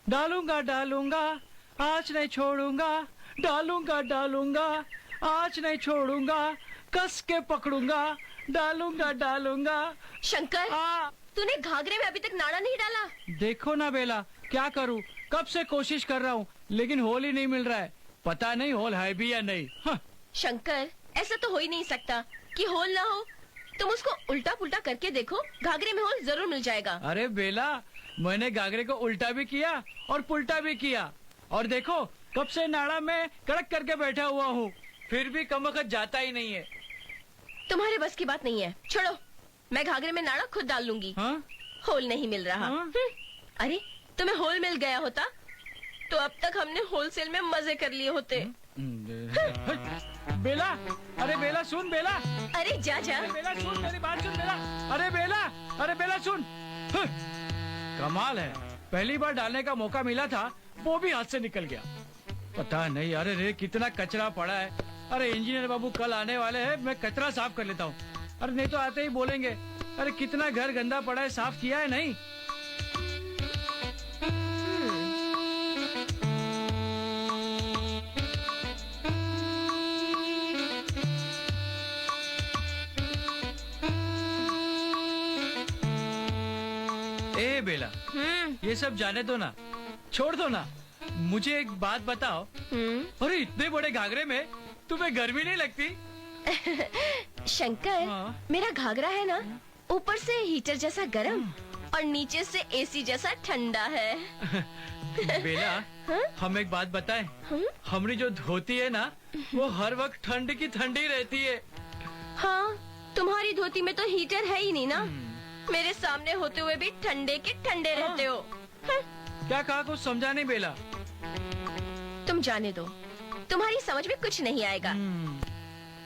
डालूंगा डालूंगा आज नहीं छोड़ूंगा, डालूंगा डालूंगा आज नहीं छोड़ूंगा, कस के पकड़ूंगा, डालूंगा डालूंगा। शंकर, तूने घाघरे में अभी तक नाड़ा नहीं डाला। देखो ना बेला, क्या करूं, कब से कोशिश कर रहा हूं लेकिन होल ही नहीं मिल रहा है। पता नहीं होल है भी या नहीं। शंकर, ऐसा तो हो ही नहीं सकता कि होल ना हो। तुम उसको उल्टा पुल्टा करके देखो, घाघरे में होल जरूर मिल जाएगा। अरे बेला, मैंने घाघरे को उल्टा भी किया और पुल्टा भी किया, और देखो कब से नाड़ा में कड़क करके बैठा हुआ हूँ, फिर भी कमबख्त जाता ही नहीं है। तुम्हारे बस की बात नहीं है, छोड़ो। मैं घाघरे में नाड़ा खुद डाल लूंगी। होल नहीं मिल रहा। अरे तुम्हें होल मिल गया होता तो अब तक हमने होलसेल में मजे कर लिए होते। बेला, अरे बेला सुन बेला। अरे जा जा। अरे बेला सुन, मेरी बात सुन बेला। अरे बेला, अरे बेला सुन। कमाल है, पहली बार डालने का मौका मिला था वो भी हाथ से निकल गया। पता नहीं, अरे रे कितना कचरा पड़ा है। अरे इंजीनियर बाबू कल आने वाले हैं, मैं कचरा साफ कर लेता हूँ। अरे नहीं तो आते ही बोलेंगे अरे कितना घर गंदा पड़ा है, साफ किया है नहीं। ए बेला, ये सब जाने दो ना, छोड़ दो ना। मुझे एक बात बताओ, अरे इतने बड़े घाघरे में तुम्हें गर्मी नहीं लगती? शंकर, मेरा घाघरा है ना, ऊपर से हीटर जैसा गरम और नीचे से एसी जैसा ठंडा है। बेला, हम एक बात बताएं, हमारी जो धोती है ना, वो हर वक्त ठंड की ठंडी रहती है। हाँ, तुम्हारी धोती में तो हीटर है ही नहीं ना। मेरे सामने होते हुए भी ठंडे के ठंडे रहते हो। क्या कहा, कुछ समझा नहीं बेला। तुम जाने दो, तुम्हारी समझ में कुछ नहीं आएगा।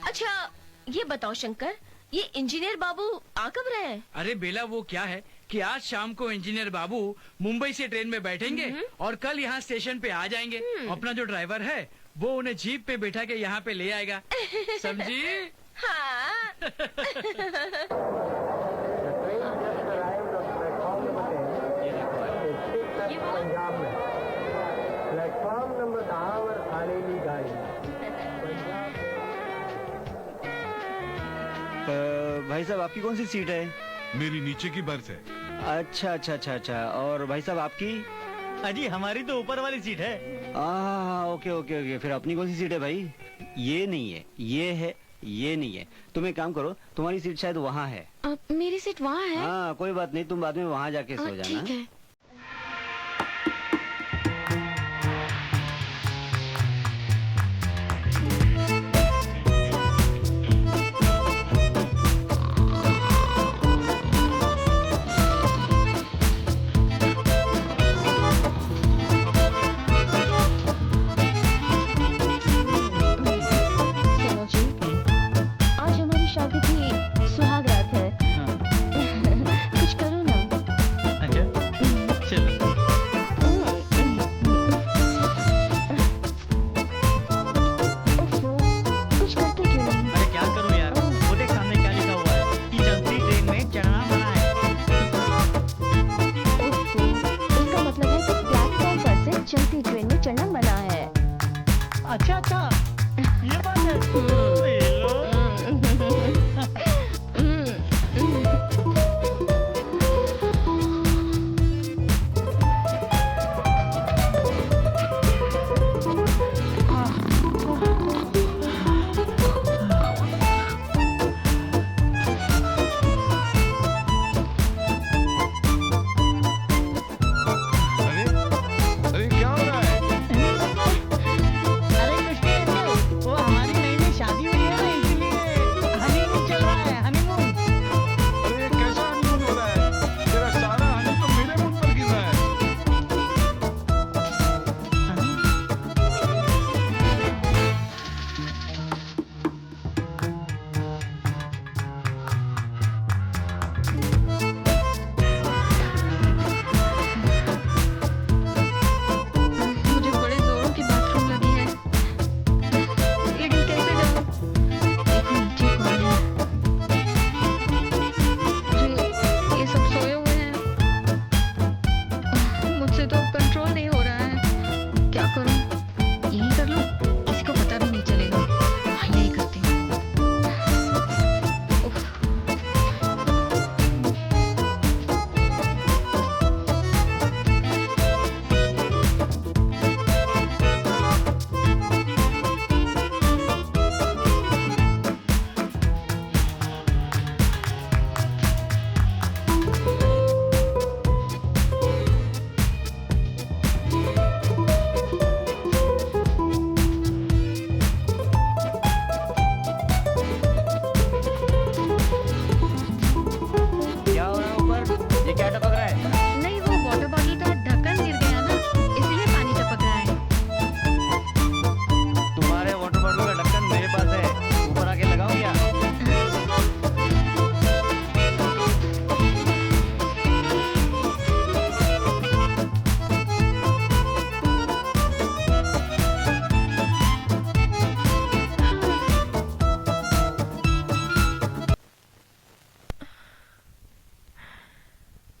अच्छा ये बताओ शंकर, ये इंजीनियर बाबू आ कब रहे हैं? अरे बेला, वो क्या है कि आज शाम को इंजीनियर बाबू मुंबई से ट्रेन में बैठेंगे और कल यहाँ स्टेशन पे आ जाएंगे। अपना जो ड्राइवर है वो उन्हें जीप पे बैठा के यहाँ पे ले आएगा, समझी? हाँ। प्लेटफॉर्म नंबर 10 वर आलेली गाड़ी। भाई साहब, आपकी कौन सी सीट है? मेरी नीचे की बर्थ है। अच्छा अच्छा अच्छा अच्छा। और भाई साहब आपकी? अजी हमारी तो ऊपर वाली सीट है। Okay okay okay. फिर अपनी कौन सी सीट है भाई? ये नहीं है, ये है, ये नहीं है। तुम एक काम करो, तुम्हारी सीट शायद वहाँ है। मेरी सीट वहाँ है? हाँ कोई बात नहीं, तुम बाद में वहाँ जाके सो जाना। ठीक है। अच्छा अच्छा, ये बात है। ये लो। अरे अरे क्या हो रहा है? अरे कुछ नहीं अंकल, वो हमारी नई नई शादी हुई है ना, इसीलिए हनीमून चल रहा है, हनीमून। अरे ये कैसा हनीमून हो रहा है? तेरा सारा हनी तो मेरे मुंह पर गिर रहा है। मुझे बड़े जोरों की बाथरूम लगी है, लेकिन कैसे जाऊं? देखो नीचे कौन है? अरे ये सब सोए हुए हैं, मुझसे तो कंट्रोल नहीं हो रहा है। क्या करूं? यही कर लूं, किसी को पता भी नहीं चलेगा। हाँ, यही करती हूँ। उफ। क्या हो रहा है ऊपर? ये क्या टपक रहा है? नहीं, वो वाटर बॉटल का ढक्कन गिर गया ना, इसलिए पानी टपक रहा है। तुम्हारे वाटर बॉटल का ढक्कन मेरे पास है, ऊपर आके लगाओ क्या?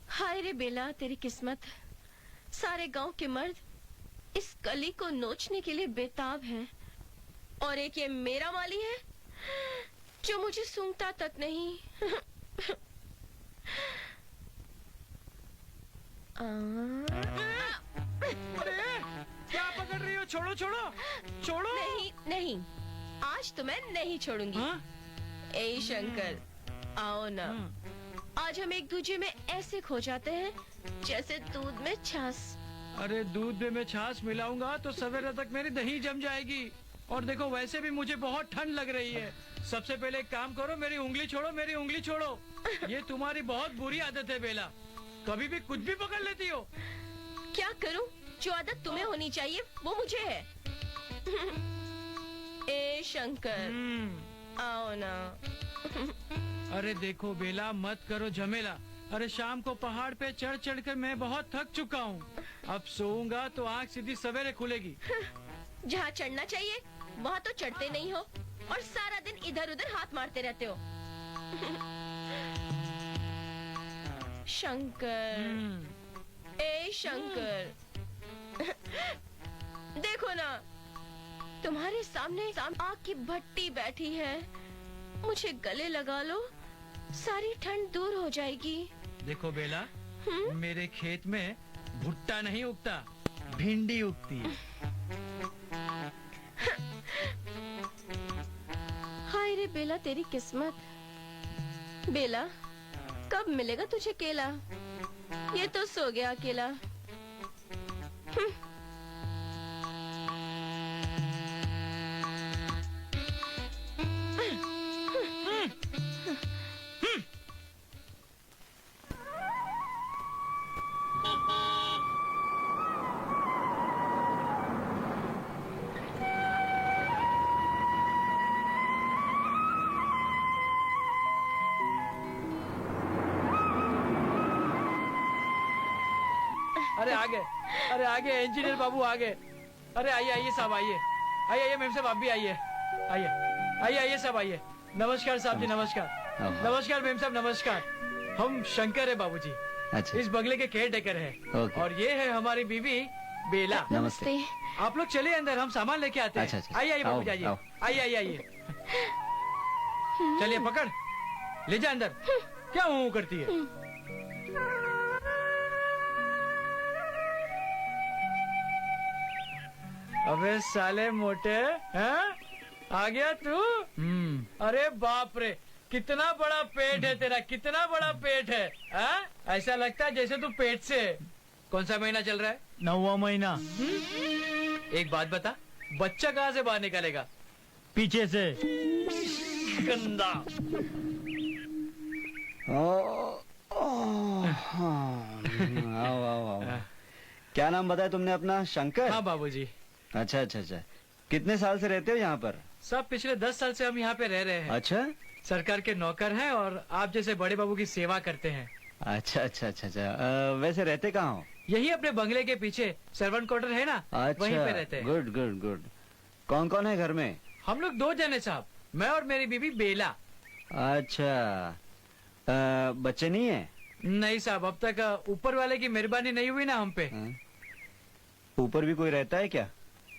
हाय रे बेला, तेरी किस्मत। सारे गांव के मर्द इस कली को नोचने के लिए बेताब हैं, और एक ये मेरा माली है जो मुझे सूंघता तक नहीं। अरे क्या पकड़ रही हो? छोड़ो छोड़ो छोड़ो। नहीं नहीं, आज तो मैं नहीं छोड़ूंगी। हाँ? ए शंकर, आओ ना। आज हम एक दूजे में ऐसे खो जाते हैं जैसे दूध में छाछ। अरे दूध में छाछ मिलाऊंगा तो सवेरे तक मेरी दही जम जाएगी। और देखो वैसे भी मुझे बहुत ठंड लग रही है। सबसे पहले एक काम करो, मेरी उंगली छोड़ो, मेरी उंगली छोड़ो। ये तुम्हारी बहुत बुरी आदत है बेला, कभी भी कुछ भी पकड़ लेती हो। क्या करूं? जो आदत तुम्हें होनी चाहिए वो मुझे है। ए शंकर, आओ ना। अरे देखो बेला, मत करो झमेला। अरे शाम को पहाड़ पे चढ़ चढ़ कर मैं बहुत थक चुका हूँ। अब सोऊंगा तो आँख सीधी सवेरे खुलेगी। जहाँ चढ़ना चाहिए वहाँ तो चढ़ते नहीं हो, और सारा दिन इधर उधर हाथ मारते रहते हो। शंकर, ए शंकर, देखो ना, तुम्हारे सामने आग की भट्टी बैठी है। मुझे गले लगा लो, सारी ठंड दूर हो जाएगी। देखो बेला, मेरे खेत में भुट्टा नहीं उगता, भिंडी उगती है। हाय रे बेला, तेरी किस्मत। बेला, कब मिलेगा तुझे केला? ये तो सो गया अकेला। अरे आगे, अरे आगे इंजीनियर बाबू आगे। अरे आइए आइए साहब, आइए आइए आइए, मेम साहब आप भी आइए, आइए आइए आइए साहब आइए। नमस्कार साहब जी, नमस्कार। नमस्कार मेम साहब, नमस्कार। हम शंकर है बाबूजी, अच्छा। इस बंगले के केयर टेकर है। ओके। और ये है हमारी बीवी बेला। नमस्ते। आप लोग चलिए अंदर, हम सामान लेके आते हैं। अच्छा, अच्छा, आइए आइए आओ, बाबू जाइए, आओ। आइए आइए आइए। चलिए पकड़, ले जा अंदर। क्या हूँ करती है? अबे साले मोटे, हैं? आ गया तू? अरे बाप रे, कितना बड़ा पेट है तेरा, कितना बड़ा पेट है, हाँ? ऐसा लगता है जैसे तू पेट से है। कौन सा महीना चल रहा है? 9वां महीना। एक बात बता, बच्चा कहाँ से बाहर निकलेगा? पीछे से। गंदा। आओ आओ आओ। क्या नाम बताया तुमने अपना? शंकर? हाँ बाबूजी। अच्छा अच्छा अच्छा। कितने साल से रहते हो यहाँ पर? सब पिछले 10 साल से हम यहाँ पे रह रहे हैं। अच्छा सरकार के नौकर हैं और आप जैसे बड़े बाबू की सेवा करते हैं। अच्छा अच्छा अच्छा अच्छा। वैसे रहते कहाँ हो? यही अपने बंगले के पीछे सर्वेंट क्वार्टर है ना, वहीं पे रहते अच्छा, हैं। Good good good. कौन कौन है घर में? हम लोग 2 जने साहब, मैं और मेरी बीवी बेला। अच्छा, बच्चे नहीं है? नहीं साहब, अब तक ऊपर वाले की मेहरबानी नहीं हुई ना हम पे। हाँ? ऊपर भी कोई रहता है क्या?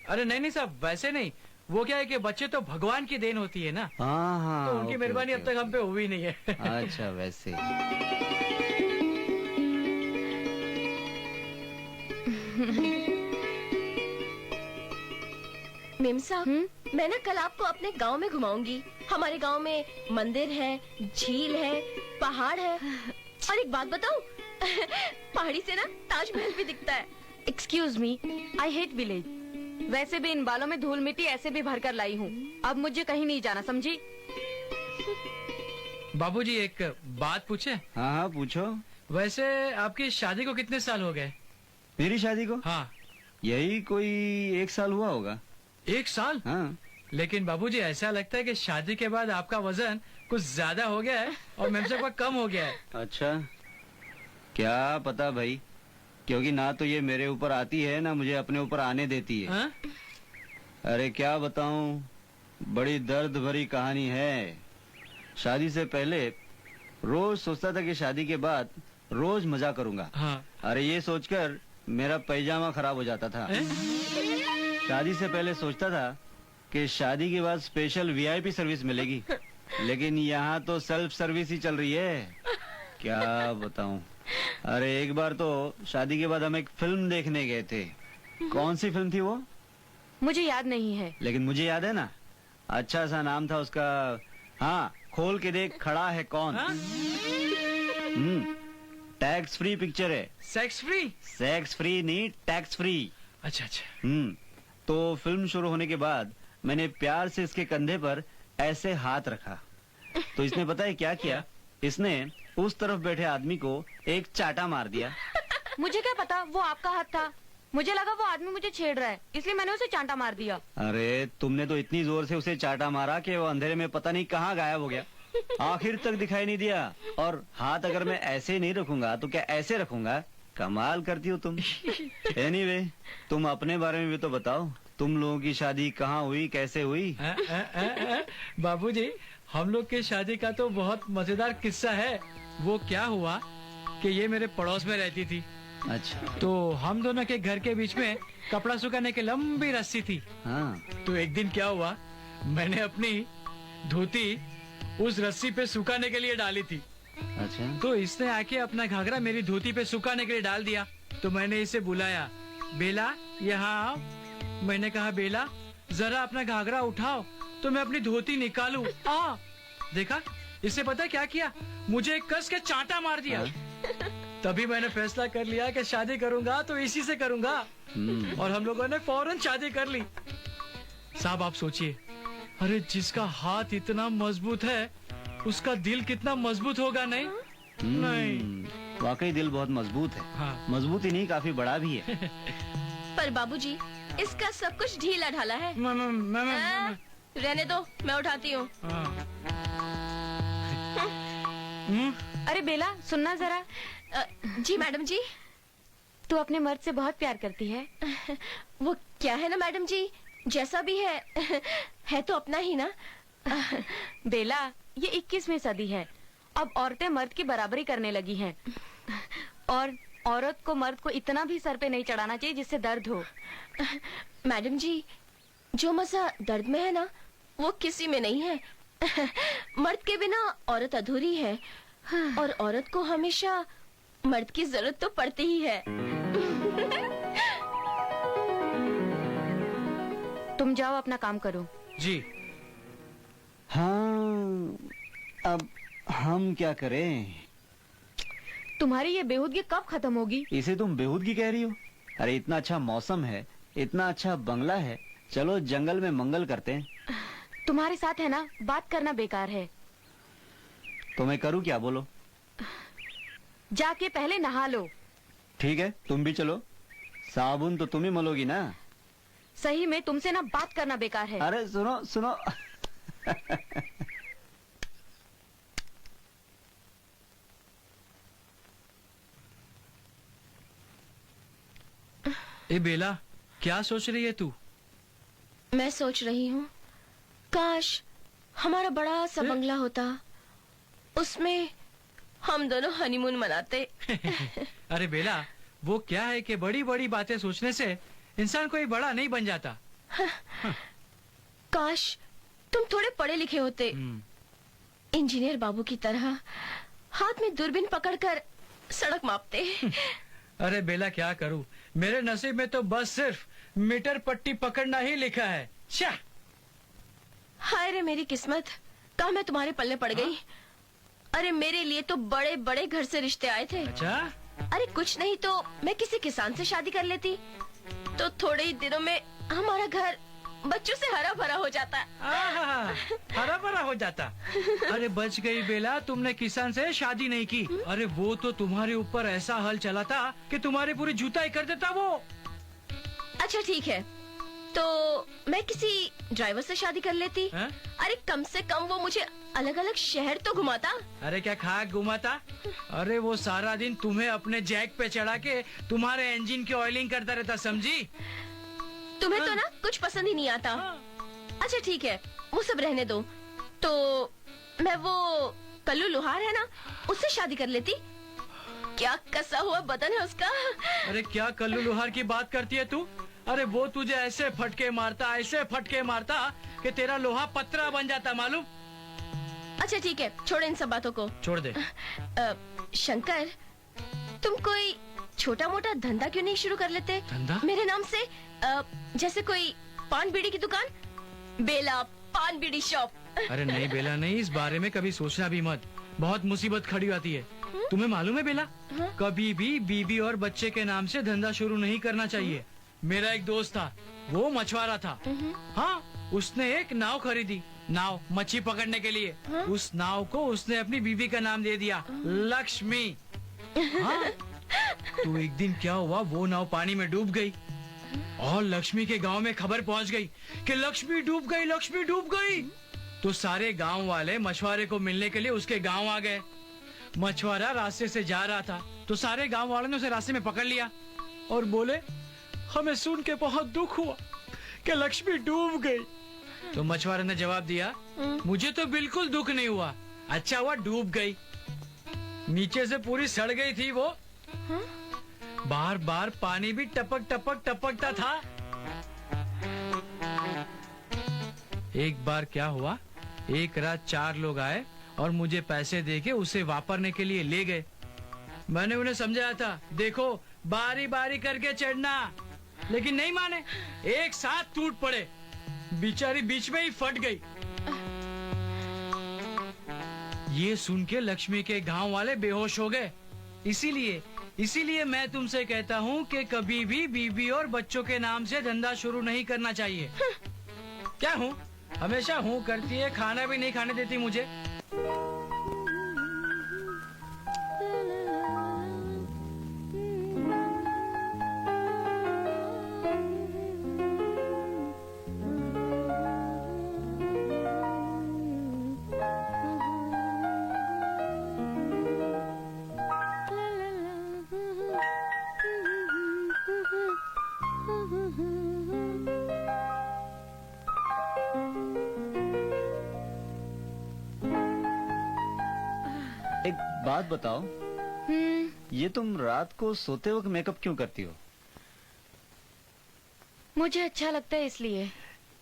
अरे नहीं नहीं साहब, वैसे नहीं। वो क्या है कि बच्चे तो भगवान की देन होती है ना, हाँ हाँ। तो उनकी ओके, मेहरबानी ओके, अब तक हम पे हुई नहीं है। ओके। अच्छा वैसे। मेम साहब, मैं ना कल आपको अपने गांव में घुमाऊंगी। हमारे गांव में मंदिर है, झील है, पहाड़ है। और एक बात बताऊं, पहाड़ी से ना ताजमहल भी दिखता है। Excuse me, I hate village. वैसे भी इन बालों में धूल मिट्टी ऐसे भी भर कर लाई हूँ। अब मुझे कहीं नहीं जाना, समझी? बाबूजी एक बात पूछे? हाँ हाँ पूछो। वैसे आपकी शादी को कितने साल हो गए? मेरी शादी को? हाँ। यही कोई 1 साल हुआ होगा। 1 साल? हाँ। लेकिन बाबूजी ऐसा लगता है कि शादी के बाद आपका वजन कुछ ज्यादा हो गया है और मेम साहब का कम हो गया है। अच्छा, क्या पता भाई, क्योंकि ना तो ये मेरे ऊपर आती है ना मुझे अपने ऊपर आने देती है। हाँ? अरे क्या बताऊं, बड़ी दर्द भरी कहानी है। शादी से पहले रोज सोचता था कि शादी के बाद रोज मजा करूंगा। हाँ। अरे ये सोचकर मेरा पैजामा खराब हो जाता था। शादी से पहले सोचता था कि शादी के बाद स्पेशल वीआईपी सर्विस मिलेगी, लेकिन यहाँ तो सेल्फ सर्विस ही चल रही है। क्या बताऊं। अरे एक बार तो शादी के बाद हम एक फिल्म देखने गए थे। कौन सी फिल्म थी वो? मुझे याद नहीं है। लेकिन मुझे याद है ना, अच्छा सा नाम था उसका। हाँ, खोल के देख खड़ा है कौन। हाँ? टैक्स फ्री पिक्चर है। Sex free? सेक्स फ्री नहीं, टैक्स फ्री। अच्छा अच्छा। तो फिल्म शुरू होने के बाद मैंने प्यार से इसके कंधे पर ऐसे हाथ रखा, तो इसने पता है क्या किया? इसने उस तरफ बैठे आदमी को एक चाटा मार दिया। मुझे क्या पता वो आपका हाथ था। मुझे लगा वो आदमी मुझे छेड़ रहा है, इसलिए मैंने उसे चांटा मार दिया। अरे तुमने तो इतनी जोर से उसे चाटा मारा कि वो अंधेरे में पता नहीं कहाँ गायब हो गया, आखिर तक दिखाई नहीं दिया। और हाथ अगर मैं ऐसे नहीं रखूंगा तो क्या ऐसे रखूंगा? कमाल करती हो तुम। एनीवे, तुम अपने बारे में भी तो बताओ। तुम लोगों की शादी कहाँ हुई, कैसे हुई? बाबूजी, हम लोग की शादी का तो बहुत मजेदार किस्सा है। वो क्या हुआ कि ये मेरे पड़ोस में रहती थी। अच्छा। तो हम दोनों के घर के बीच में कपड़ा सुखाने की लंबी रस्सी थी। हाँ। तो एक दिन क्या हुआ, मैंने अपनी धोती उस रस्सी पे सुखाने के लिए डाली थी। अच्छा। तो इसने आके अपना घाघरा मेरी धोती पे सुखाने के लिए डाल दिया। तो मैंने इसे बुलाया, बेला यहाँ आओ। मैंने कहा बेला जरा अपना घाघरा उठाओ तो मैं अपनी धोती निकालूं। आ देखा, इससे पता है क्या किया? मुझे कस के चांटा मार दिया। तभी मैंने फैसला कर लिया कि शादी करूंगा तो इसी से करूंगा। और हम लोगों ने फौरन शादी कर ली। साहब आप सोचिए, अरे जिसका हाथ इतना मजबूत है उसका दिल कितना मजबूत होगा? नहीं नहीं, वाकई दिल बहुत मजबूत है। हाँ। मजबूत ही नहीं, काफी बड़ा भी है। पर बाबूजी, इसका सब कुछ ढीला ढाला है। रहने दो, मैं उठाती हूँ। अरे बेला, सुनना जरा। जी मैडम जी। तू अपने मर्द से बहुत प्यार करती है। वो क्या है ना मैडम जी, जैसा भी है तो अपना ही ना। बेला, ये 21वीं सदी है। अब औरतें मर्द की बराबरी करने लगी हैं। और औरत को मर्द को इतना भी सर पे नहीं चढ़ाना चाहिए जिससे दर्द हो। मैडम जी, जो मजा दर्द में है ना, वो किसी में नहीं है। मर्द के बिना औरत अधूरी है, और औरत को हमेशा मर्द की जरूरत तो पड़ती ही है। तुम जाओ अपना काम करो। जी। हाँ, अब हम क्या करें? तुम्हारी ये बेहूदगी कब खत्म होगी? इसे तुम बेहूदगी कह रही हो? अरे इतना अच्छा मौसम है, इतना अच्छा बंगला है, चलो जंगल में मंगल करते हैं। तुम्हारे साथ है ना, बात करना बेकार है। तो मैं करूँ क्या, बोलो? जाके पहले नहा लो। ठीक है, तुम भी चलो। साबुन तो तुम ही मलोगी ना? सही में तुमसे ना बात करना बेकार है। अरे सुनो सुनो। ए बेला, क्या सोच रही है तू? मैं सोच रही हूँ, काश हमारा बड़ा सा बंगला होता, उसमें हम दोनों हनीमून मनाते। अरे बेला, वो क्या है कि बड़ी बड़ी बातें सोचने से इंसान कोई बड़ा नहीं बन जाता। काश तुम थोड़े पढ़े लिखे होते, इंजीनियर बाबू की तरह हाथ में दूरबीन पकड़कर सड़क मापते। अरे बेला, क्या करूं, मेरे नसीब में तो बस सिर्फ मीटर पट्टी पकड़ना ही लिखा है। शाह। हाय रे मेरी किस्मत, कहाँ मैं तुम्हारे पल्ले पड़ गई। अरे मेरे लिए तो बड़े बड़े घर से रिश्ते आए थे। अच्छा? अरे कुछ नहीं तो मैं किसी किसान से शादी कर लेती, तो थोड़े ही दिनों में हमारा घर बच्चों से हरा भरा हो जाता। हरा भरा हो जाता। अरे बच गई बेला, तुमने किसान से शादी नहीं की। अरे वो तो तुम्हारे ऊपर ऐसा हल चला था कि तुम्हारी पूरी जुताई कर देता वो। अच्छा ठीक है, तो मैं किसी ड्राइवर से शादी कर लेती। है? अरे कम से कम वो मुझे अलग अलग शहर तो घुमाता। अरे क्या खाक घुमाता? अरे वो सारा दिन तुम्हें अपने जैक पे चढ़ा के तुम्हारे इंजन की ऑयलिंग करता रहता, समझी? तुम्हें तो ना कुछ पसंद ही नहीं आता। अच्छा ठीक है, वो सब रहने दो, तो मैं वो कल्लू लोहार है ना, उससे शादी कर लेती। क्या कसा हुआ बदन है उसका। अरे क्या कल्लू लोहार की बात करती है तू? अरे वो तुझे ऐसे फटके मारता, ऐसे फटके मारता कि तेरा लोहा पत्रा बन जाता, मालूम? अच्छा ठीक है, छोड़ इन सब बातों को। छोड़ दे। शंकर, तुम कोई छोटा मोटा धंधा क्यों नहीं शुरू कर लेते? धंधा? मेरे नाम से, जैसे कोई पान बीड़ी की दुकान, बेला पान बीड़ी शॉप। अरे नहीं बेला, नहीं, इस बारे में कभी सोचना भी मत, बहुत मुसीबत खड़ी आती है। तुम्हें मालूम है बेला, कभी भी बीबी और बच्चे के नाम से धंधा शुरू नहीं करना चाहिए। मेरा एक दोस्त था, वो मछुआरा था। हाँ, उसने एक नाव खरीदी, नाव मच्छी पकड़ने के लिए। उस नाव को उसने अपनी बीबी का नाम दे दिया, लक्ष्मी। हाँ, तो एक दिन क्या हुआ, वो नाव पानी में डूब गई और लक्ष्मी के गांव में खबर पहुंच गई कि लक्ष्मी डूब गई, लक्ष्मी डूब गई। तो सारे गांव वाले मछुआरे को मिलने के लिए उसके गांव आ गए। मछुआरा रास्ते से जा रहा था, तो सारे गांव वालों ने उसे रास्ते में पकड़ लिया और बोले, हमें सुन के बहुत दुख हुआ कि लक्ष्मी डूब गई। तो मछुआरे ने जवाब दिया, मुझे तो बिल्कुल दुख नहीं हुआ, अच्छा हुआ डूब गई। नीचे से पूरी सड़ गई थी वो। बार बार पानी भी टपक टपक टपकता था। एक बार क्या हुआ, एक रात 4 लोग आए और मुझे पैसे देके उसे वापरने के लिए ले गए। मैंने उन्हें समझाया था, देखो बारी बारी करके चढ़ना, लेकिन नहीं माने, एक साथ टूट पड़े। बेचारी बीच में ही फट गई। ये सुन के लक्ष्मी के गांव वाले बेहोश हो गए। इसीलिए मैं तुमसे कहता हूँ कि कभी भी बीबी और बच्चों के नाम से धंधा शुरू नहीं करना चाहिए। क्या हूँ, हमेशा हूँ करती है, खाना भी नहीं खाने देती मुझे। एक बात बताओ, ये तुम रात को सोते वक्त मेकअप क्यों करती हो? मुझे अच्छा लगता है इसलिए।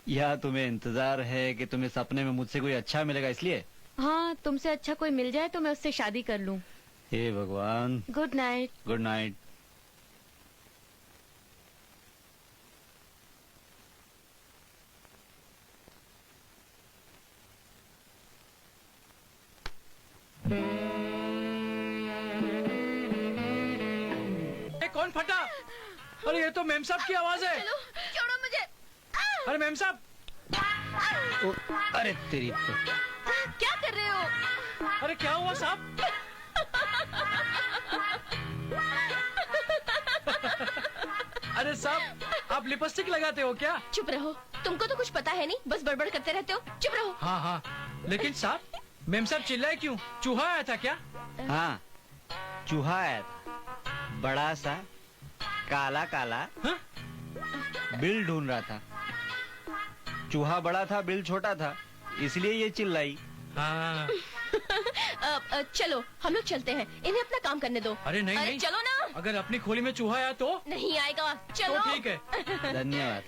या तुम्हें इंतजार है कि तुम्हें सपने में मुझसे कोई अच्छा मिलेगा इसलिए? हाँ, तुमसे अच्छा कोई मिल जाए तो मैं उससे शादी कर लूं। हे भगवान। Good night. Good night. कौन फटा? अरे ये तो मेम साहब की आवाज है। चलो छोड़ो मुझे। अरे मेम साहब। अरे तेरी तो। क्या कर रहे हो? अरे क्या हुआ साहब? अरे साहब आप लिपस्टिक लगाते हो क्या? चुप रहो, तुमको तो कुछ पता है नहीं, बस बड़बड़ करते रहते हो। चुप रहो। हाँ हाँ, लेकिन साहब मेम साहब चिल्लाए क्यों? चूहा आया था क्या? हाँ, चूहा आया था, बड़ा सा, काला काला। हाँ? बिल ढूंढ रहा था। चूहा बड़ा था, बिल छोटा था, इसलिए ये चिल्लाई। हाँ। चलो हम लोग चलते हैं, इन्हें अपना काम करने दो। अरे नहीं अरे नहीं, चलो ना। अगर अपनी खोली में चूहा आया तो नहीं आएगा, चलो। तो ठीक है। धन्यवाद।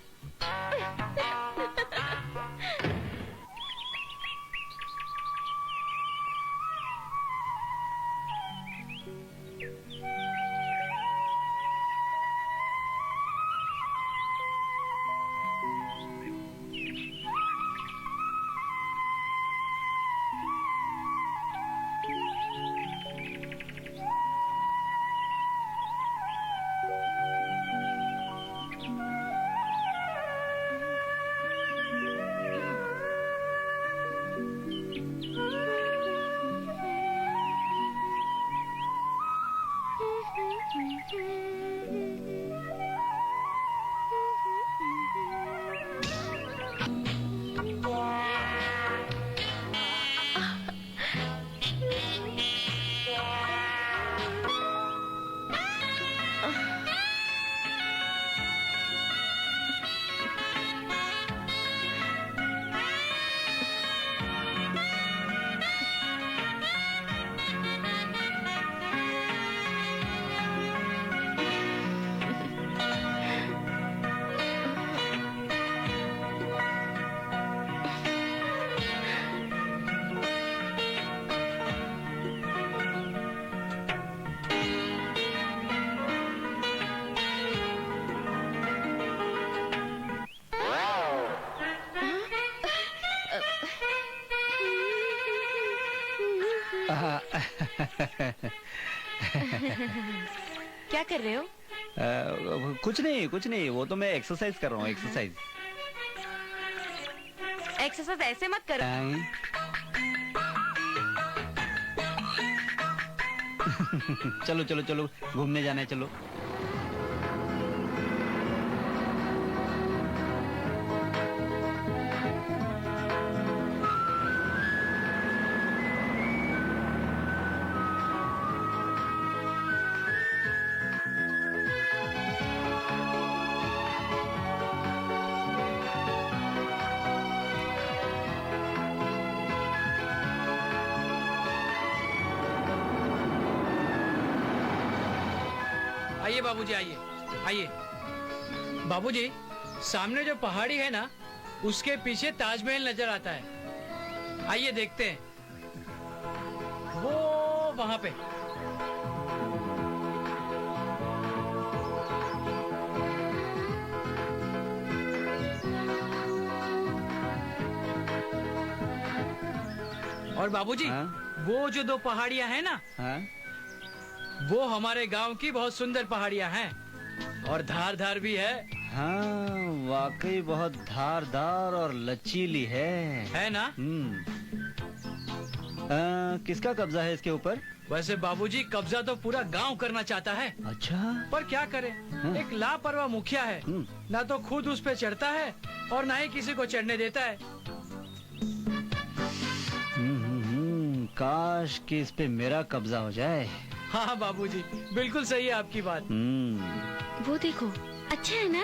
क्या कर रहे हो? कुछ नहीं, वो तो मैं एक्सरसाइज कर रहा हूँ, एक्सरसाइज। एक्सरसाइज ऐसे मत करो। चलो चलो चलो, घूमने जाना है, चलो। आइए बाबूजी, आइए आइए। बाबूजी, सामने जो पहाड़ी है ना, उसके पीछे ताजमहल नजर आता है। आइए देखते हैं, वो वहां पे। और बाबूजी, हाँ? वो जो दो पहाड़ियां हैं ना, हाँ? वो हमारे गांव की बहुत सुंदर पहाड़ियां हैं और धारदार भी है। हाँ, वाकई बहुत धारदार और लचीली है ना? किसका कब्जा है इसके ऊपर? वैसे बाबूजी, कब्जा तो पूरा गांव करना चाहता है। अच्छा। पर क्या करे, हाँ? एक लापरवाह मुखिया है, ना तो खुद उस पे चढ़ता है और ना ही किसी को चढ़ने देता है। काश कि इस पे मेरा कब्जा हो जाए। हाँ बाबूजी, बिल्कुल सही है आपकी बात। वो देखो, अच्छा है ना?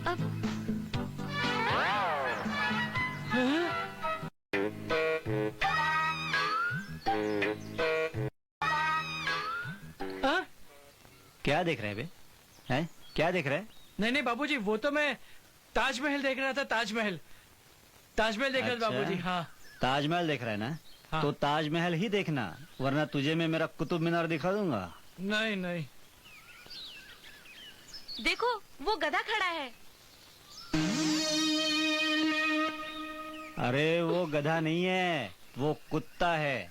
अब हाँ? क्या देख रहे हैं बे? हैं? क्या देख रहे हैं? नहीं नहीं बाबूजी, वो तो मैं ताजमहल देख रहा था। ताजमहल देख रहा था बाबूजी। हाँ ताजमहल देख रहा है ना? हाँ। तो ताजमहल ही देखना, वरना तुझे मैं मेरा कुतुब मीनार दिखा दूंगा। नहीं नहीं, देखो वो गधा खड़ा है। अरे वो गधा नहीं है, वो कुत्ता है।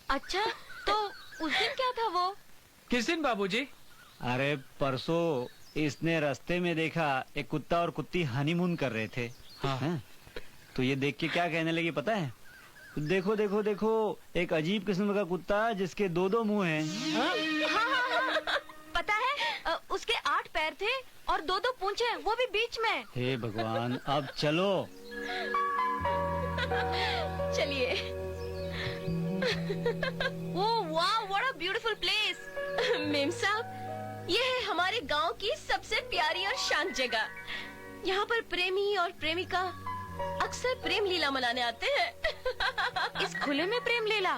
अच्छा, तो उस दिन क्या था वो? किस दिन बाबूजी? अरे परसों इसने रास्ते में देखा एक कुत्ता और कुत्ती हनीमून कर रहे थे। हाँ। हैं? तो ये देख के क्या कहने लगी पता है? देखो देखो देखो, एक अजीब किस्म का कुत्ता जिसके दो दो मुंह हैं। हाँ, पता है उसके 8 पैर थे और 2 पूंछें, वो भी बीच में। हे भगवान, अब चलो। चलिए। ओह वाह, what a beautiful place. Ma'am साहब, ये है हमारे गांव की सबसे प्यारी और शांत जगह। यहाँ पर प्रेमी और प्रेमिका अक्सर प्रेम लीला मनाने आते हैं। इस खुले में प्रेम लीला?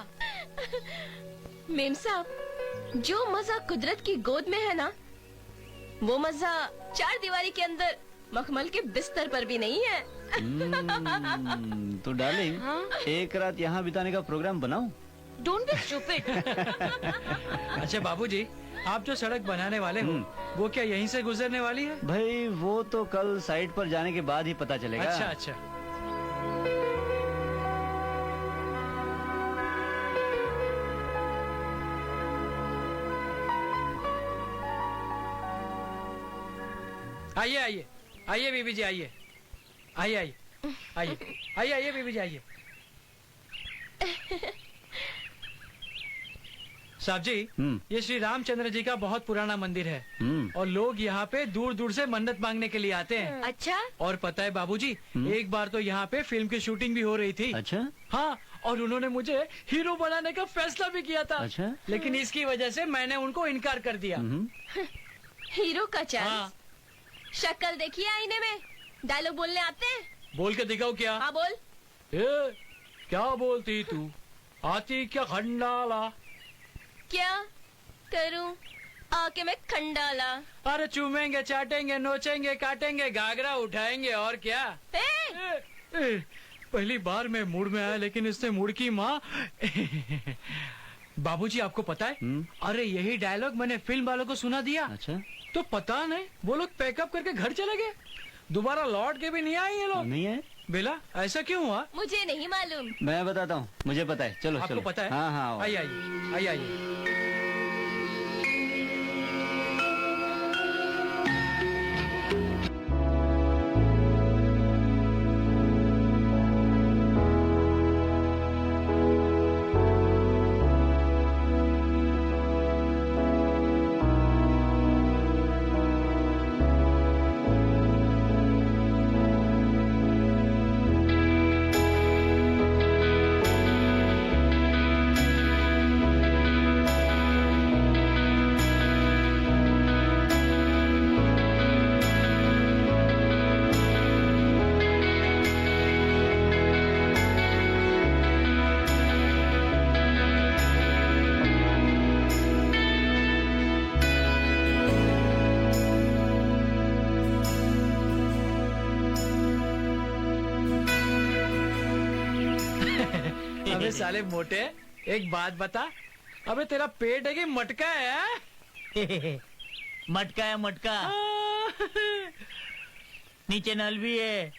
मेम साहब, जो मजा कुदरत की गोद में है ना, वो मजा 4 दीवारी के अंदर मखमल के बिस्तर पर भी नहीं है। तो डार्लिंग, हाँ? एक रात यहाँ बिताने का प्रोग्राम बनाऊं? Don't be stupid. अच्छा बाबूजी, आप जो सड़क बनाने वाले हो, वो क्या यहीं से गुजरने वाली है? भाई वो तो कल साइट पर जाने के बाद ही पता चलेगा। अच्छा अच्छा। आइए आइए आइए बीबी जी, आइए आइए आइए आइए आइए आइए बीबी जी, आइए। साहब जी, ये श्री रामचंद्र जी का बहुत पुराना मंदिर है और लोग यहाँ पे दूर दूर से मन्नत मांगने के लिए आते हैं। अच्छा, और पता है बाबूजी, एक बार तो यहाँ पे फिल्म की शूटिंग भी हो रही थी। अच्छा? हाँ, और उन्होंने मुझे हीरो बनाने का फैसला भी किया था। अच्छा? लेकिन इसकी वजह से मैंने उनको इनकार कर दिया। हीरो का चांस। हाँ। शक्ल देखिए आईने में, डायलॉग बोलने आते हैं? बोल के दिखाओ क्या? हाँ बोल। ए, क्या बोलती तू? आती क्या खंडाला? क्या करूं आके मैं खंडाला? अरे चूमेंगे, चाटेंगे, नोचेंगे, काटेंगे, घाघरा उठाएंगे, और क्या? पहली बार मैं मूड में आया, लेकिन इसने मूड की माँ। बाबूजी आपको पता है, अरे यही डायलॉग मैंने फिल्म वालों को सुना दिया। अच्छा? तो पता नहीं, वो लोग पैकअप करके घर चले गए, दोबारा लौट के भी नहीं आए ये लोग। नहीं है? बेला, ऐसा क्यों हुआ? मुझे नहीं मालूम। मैं बताता हूँ, मुझे पता है। चलो आपको चलो। पता है? हाँ हाँ। आइए आइए आइए आइए। अबे साले मोटे, एक बात बता, अबे तेरा पेट है कि मटका है? मटका है मटका, नीचे नल भी है।